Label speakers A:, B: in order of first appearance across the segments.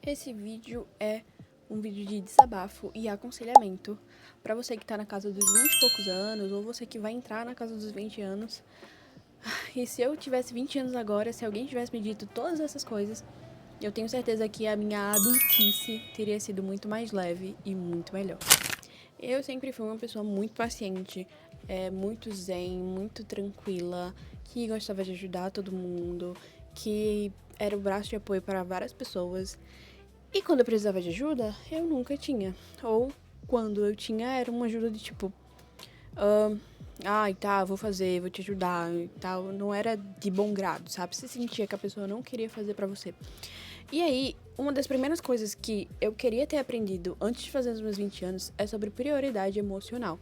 A: Esse vídeo é um vídeo de desabafo e aconselhamento pra você que tá na casa dos 20 e poucos anos, ou você que vai entrar na casa dos 20 anos. E se eu tivesse 20 anos agora, se alguém tivesse me dito todas essas coisas, eu tenho certeza que a minha adultice teria sido muito mais leve e muito melhor. Eu sempre fui uma pessoa muito paciente, muito zen, muito tranquila, que gostava de ajudar todo mundo, que era o braço de apoio para várias pessoas. E quando eu precisava de ajuda, eu nunca tinha. Ou quando eu tinha, era uma ajuda de tipo, ai, tá, vou fazer, vou te ajudar e tal. Não era de bom grado, sabe? Você sentia que a pessoa não queria fazer pra você. E aí, uma das primeiras coisas que eu queria ter aprendido antes de fazer os meus 20 anos é sobre prioridade emocional.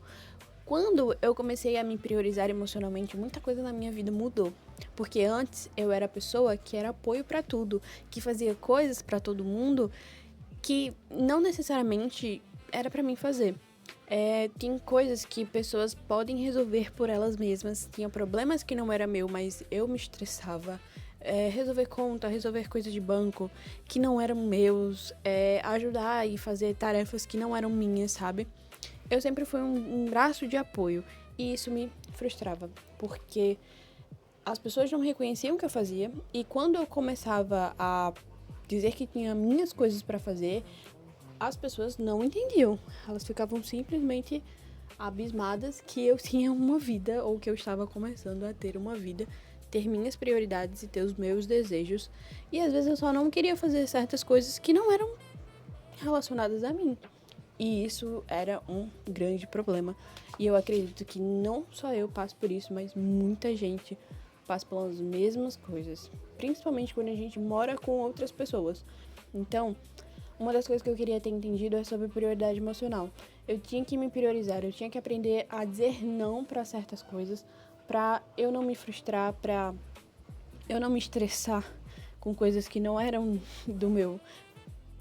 A: Quando eu comecei a me priorizar emocionalmente, muita coisa na minha vida mudou. Porque antes eu era a pessoa que era apoio pra tudo, que fazia coisas pra todo mundo que não necessariamente era pra mim fazer. Tem coisas que pessoas podem resolver por elas mesmas. Tinha problemas que não era meu, mas eu me estressava. Resolver conta, resolver coisas de banco que não eram meus, ajudar e fazer tarefas que não eram minhas, sabe? Eu sempre fui um braço de apoio e isso me frustrava, porque as pessoas não reconheciam o que eu fazia e quando eu começava a dizer que tinha minhas coisas pra fazer, as pessoas não entendiam. Elas ficavam simplesmente abismadas que eu tinha uma vida ou que eu estava começando a ter uma vida, ter minhas prioridades e ter os meus desejos. E às vezes eu só não queria fazer certas coisas que não eram relacionadas a mim. E isso era um grande problema. E eu acredito que não só eu passo por isso, mas muita gente passa pelas mesmas coisas. Principalmente quando a gente mora com outras pessoas. Então, uma das coisas que eu queria ter entendido é sobre prioridade emocional. Eu tinha que me priorizar, eu tinha que aprender a dizer não para certas coisas, pra eu não me frustrar, pra eu não me estressar com coisas que não eram do meu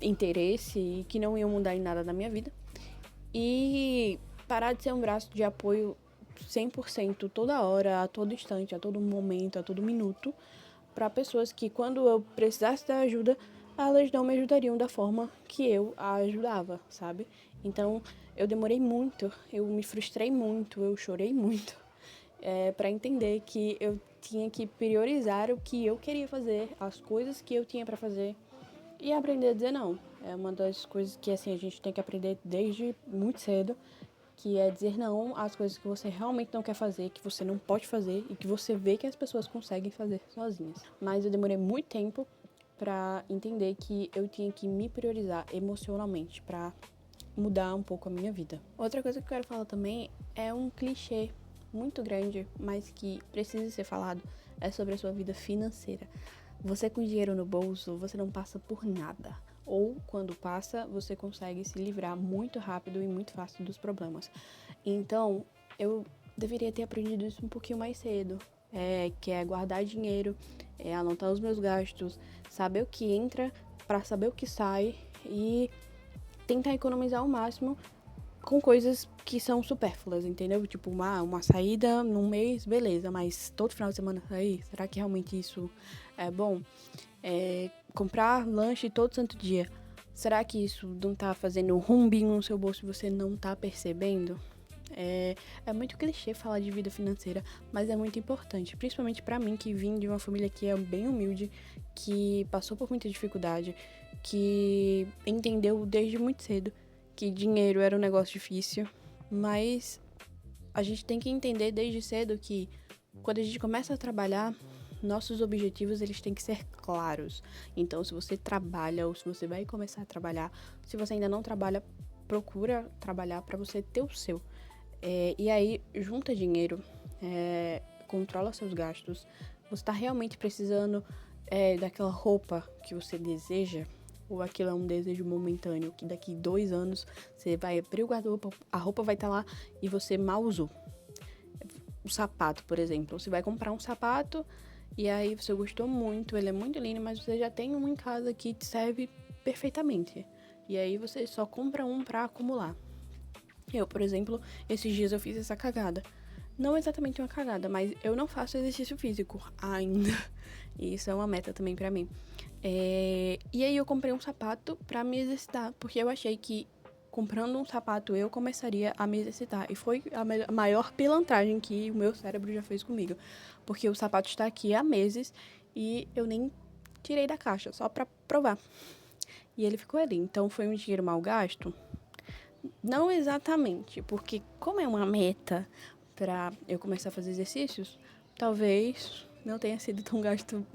A: interesse e que não iam mudar em nada na minha vida. E parar de ser um braço de apoio 100% toda hora, a todo instante, a todo momento, a todo minuto, para pessoas que quando eu precisasse da ajuda, elas não me ajudariam da forma que eu a ajudava, sabe? Então, eu demorei muito, eu me frustrei muito, eu chorei muito, para entender que eu tinha que priorizar o que eu queria fazer, as coisas que eu tinha para fazer e aprender a dizer não. É uma das coisas que assim a gente tem que aprender desde muito cedo, que é dizer não às coisas que você realmente não quer fazer, que você não pode fazer e que você vê que as pessoas conseguem fazer sozinhas. Mas eu demorei muito tempo pra entender que eu tinha que me priorizar emocionalmente pra mudar um pouco a minha vida. Outra coisa que eu quero falar também é um clichê muito grande, mas que precisa ser falado, é sobre a sua vida financeira. Você com dinheiro no bolso, você não passa por nada. Ou, quando passa, você consegue se livrar muito rápido e muito fácil dos problemas. Então, eu deveria ter aprendido isso um pouquinho mais cedo. Que é guardar dinheiro, anotar os meus gastos, saber o que entra para saber o que sai e tentar economizar ao máximo com coisas que são supérfluas, entendeu? Tipo, uma saída num mês, beleza, mas todo final de semana sair, será que realmente isso é bom? Comprar lanche todo santo dia, será que isso não tá fazendo um rumbinho no seu bolso e você não tá percebendo? É muito clichê falar de vida financeira, mas é muito importante, principalmente pra mim, que vim de uma família que é bem humilde, que passou por muita dificuldade, que entendeu desde muito cedo que dinheiro era um negócio difícil, mas a gente tem que entender desde cedo que quando a gente começa a trabalhar, nossos objetivos eles têm que ser claros. Então, se você trabalha ou se você vai começar a trabalhar, se você ainda não trabalha, procura trabalhar para você ter o seu. E aí, junta dinheiro, controla seus gastos. Você está realmente precisando daquela roupa que você deseja? Ou aquilo é um desejo momentâneo, que daqui 2 anos você vai abrir o guarda-roupa, a roupa vai estar lá e você mal usou. O sapato, por exemplo. Você vai comprar um sapato e aí você gostou muito, ele é muito lindo, mas você já tem um em casa que te serve perfeitamente. E aí você só compra um pra acumular. Eu, por exemplo, esses dias eu fiz essa cagada. Não exatamente uma cagada, mas eu não faço exercício físico ainda. E isso é uma meta também pra mim. E aí eu comprei um sapato pra me exercitar, porque eu achei que comprando um sapato eu começaria a me exercitar. E foi a maior pilantragem que o meu cérebro já fez comigo. Porque o sapato está aqui há meses e eu nem tirei da caixa, só pra provar. E ele ficou ali. Então foi um dinheiro mal gasto? Não exatamente, porque como é uma meta pra eu começar a fazer exercícios, talvez não tenha sido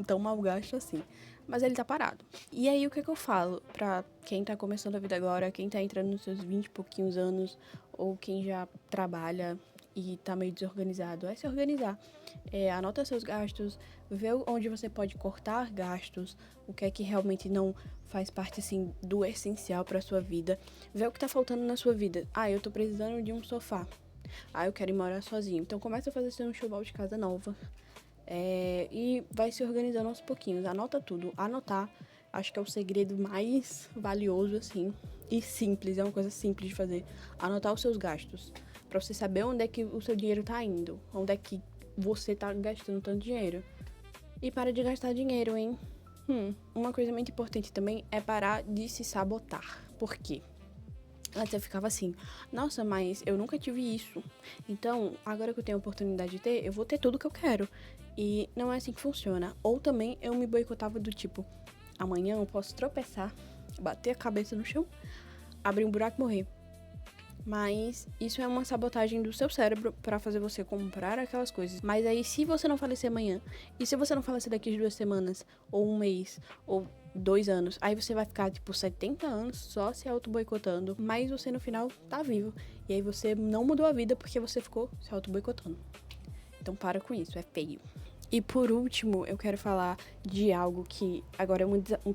A: tão mal gasto assim. Mas ele tá parado. E aí, o que eu falo pra quem tá começando a vida agora, quem tá entrando nos seus 20 e pouquinhos anos, ou quem já trabalha e tá meio desorganizado? É se organizar. Anota seus gastos, vê onde você pode cortar gastos, o que é que realmente não faz parte, assim, do essencial pra sua vida. Vê o que tá faltando na sua vida. Eu tô precisando de um sofá. Eu quero ir morar sozinho. Então, começa a fazer seu enxoval de casa nova. E vai se organizando aos pouquinhos. Anota tudo. Anotar, acho que é o segredo mais valioso, assim, e simples. É uma coisa simples de fazer. Anotar os seus gastos. Pra você saber onde é que o seu dinheiro tá indo. Onde é que você tá gastando tanto dinheiro. E para de gastar dinheiro, hein? Uma coisa muito importante também é parar de se sabotar. Por quê? Antes eu ficava assim, nossa, mas eu nunca tive isso. Então, agora que eu tenho a oportunidade de ter, eu vou ter tudo que eu quero. E não é assim que funciona. Ou também eu me boicotava do tipo, amanhã eu posso tropeçar, bater a cabeça no chão, abrir um buraco e morrer. Mas isso é uma sabotagem do seu cérebro pra fazer você comprar aquelas coisas. Mas aí, se você não falecer amanhã, e se você não falecer daqui a 2 semanas, ou um mês, ou 2 anos, aí você vai ficar, 70 anos só se auto-boicotando, mas você no final tá vivo. E aí você não mudou a vida porque você ficou se auto-boicotando. Então para com isso, é feio. E por último, eu quero falar de algo que agora é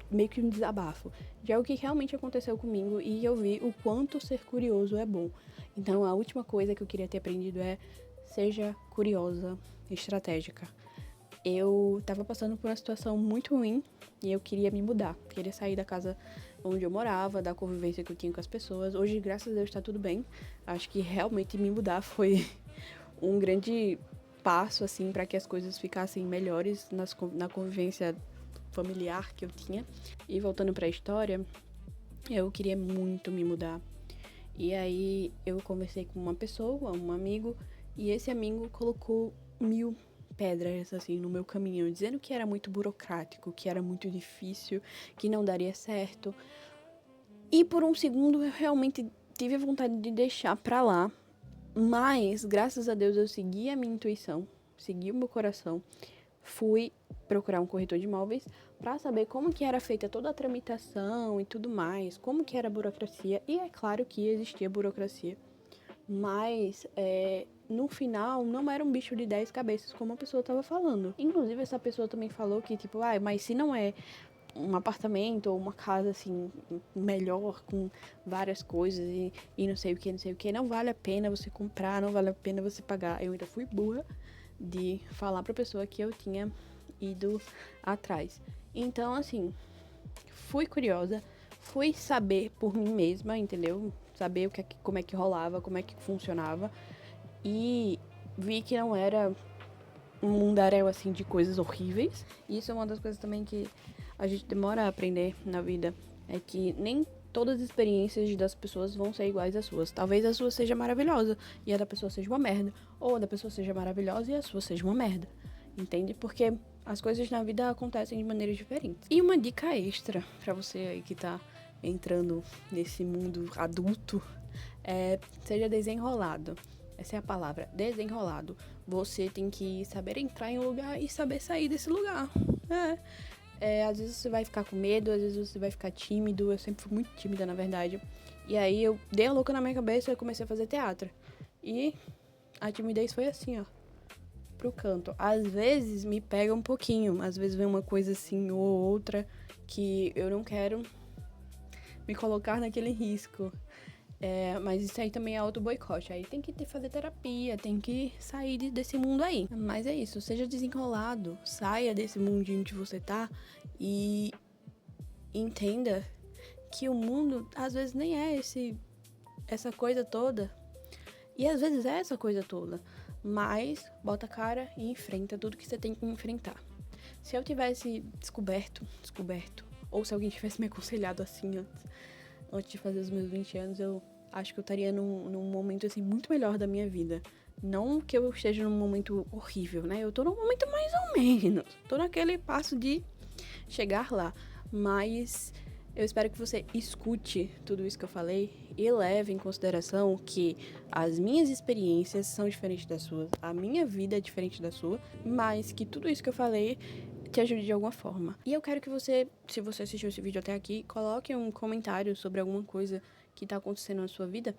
A: meio que um desabafo. De algo que realmente aconteceu comigo e eu vi o quanto ser curioso é bom. Então a última coisa que eu queria ter aprendido é: seja curiosa, estratégica. Eu tava passando por uma situação muito ruim e eu queria me mudar. Queria sair da casa onde eu morava, da convivência que eu tinha com as pessoas. Hoje, graças a Deus, tá tudo bem. Acho que realmente me mudar foi um grande passo, assim, para que as coisas ficassem melhores na convivência familiar que eu tinha. E voltando pra história, eu queria muito me mudar. E aí eu conversei com uma pessoa, um amigo, e esse amigo colocou 1000 pedras, assim, no meu caminho, dizendo que era muito burocrático, que era muito difícil, que não daria certo. E por um segundo eu realmente tive a vontade de deixar pra lá. Mas, graças a Deus, eu segui a minha intuição, segui o meu coração, fui procurar um corretor de imóveis para saber como que era feita toda a tramitação e tudo mais, como que era a burocracia, e é claro que existia burocracia, mas no final não era um bicho de 10 cabeças como a pessoa estava falando. Inclusive, essa pessoa também falou que, mas se não é um apartamento ou uma casa, assim, melhor, com várias coisas e não sei o que, não vale a pena você comprar, não vale a pena você pagar. Eu ainda fui burra de falar pra pessoa que eu tinha ido atrás. Então, assim, fui curiosa, fui saber por mim mesma, entendeu? Saber como é que rolava, como é que funcionava, e vi que não era um mundaréu, assim, de coisas horríveis. E isso é uma das coisas também que a gente demora a aprender na vida, é que nem todas as experiências das pessoas vão ser iguais às suas. Talvez a sua seja maravilhosa e a da pessoa seja uma merda, ou a da pessoa seja maravilhosa e a sua seja uma merda, entende? Porque as coisas na vida acontecem de maneiras diferentes. E uma dica extra pra você aí que tá entrando nesse mundo adulto seja desenrolado. Essa é a palavra, desenrolado. Você tem que saber entrar em um lugar e saber sair desse lugar. Às vezes você vai ficar com medo, às vezes você vai ficar tímido. Eu sempre fui muito tímida, na verdade. E aí eu dei a louca na minha cabeça e comecei a fazer teatro. E a timidez foi assim, ó, pro canto. Às vezes me pega um pouquinho, às vezes vem uma coisa assim ou outra que eu não quero me colocar naquele risco. Mas isso aí também é auto-boicote. Aí tem que fazer terapia, tem que sair desse mundo aí. Mas é isso, seja desenrolado, saia desse mundinho que você tá e entenda que o mundo às vezes nem é essa coisa toda. E às vezes é essa coisa toda. Mas bota a cara e enfrenta tudo que você tem que enfrentar. Se eu tivesse descoberto, ou se alguém tivesse me aconselhado assim antes de fazer os meus 20 anos, eu acho que eu estaria num momento, assim, muito melhor da minha vida. Não que eu esteja num momento horrível, né? Eu tô num momento mais ou menos. Tô naquele passo de chegar lá. Mas eu espero que você escute tudo isso que eu falei e leve em consideração que as minhas experiências são diferentes das suas, a minha vida é diferente da sua, mas que tudo isso que eu falei te ajude de alguma forma. E eu quero que você, se você assistiu esse vídeo até aqui, coloque um comentário sobre alguma coisa que tá acontecendo na sua vida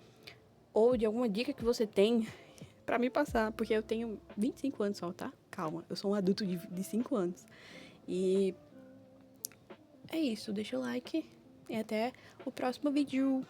A: ou de alguma dica que você tem pra me passar, porque eu tenho 25 anos só, tá? Calma, eu sou um adulto de 5 anos. E é isso, deixa o like e até o próximo vídeo.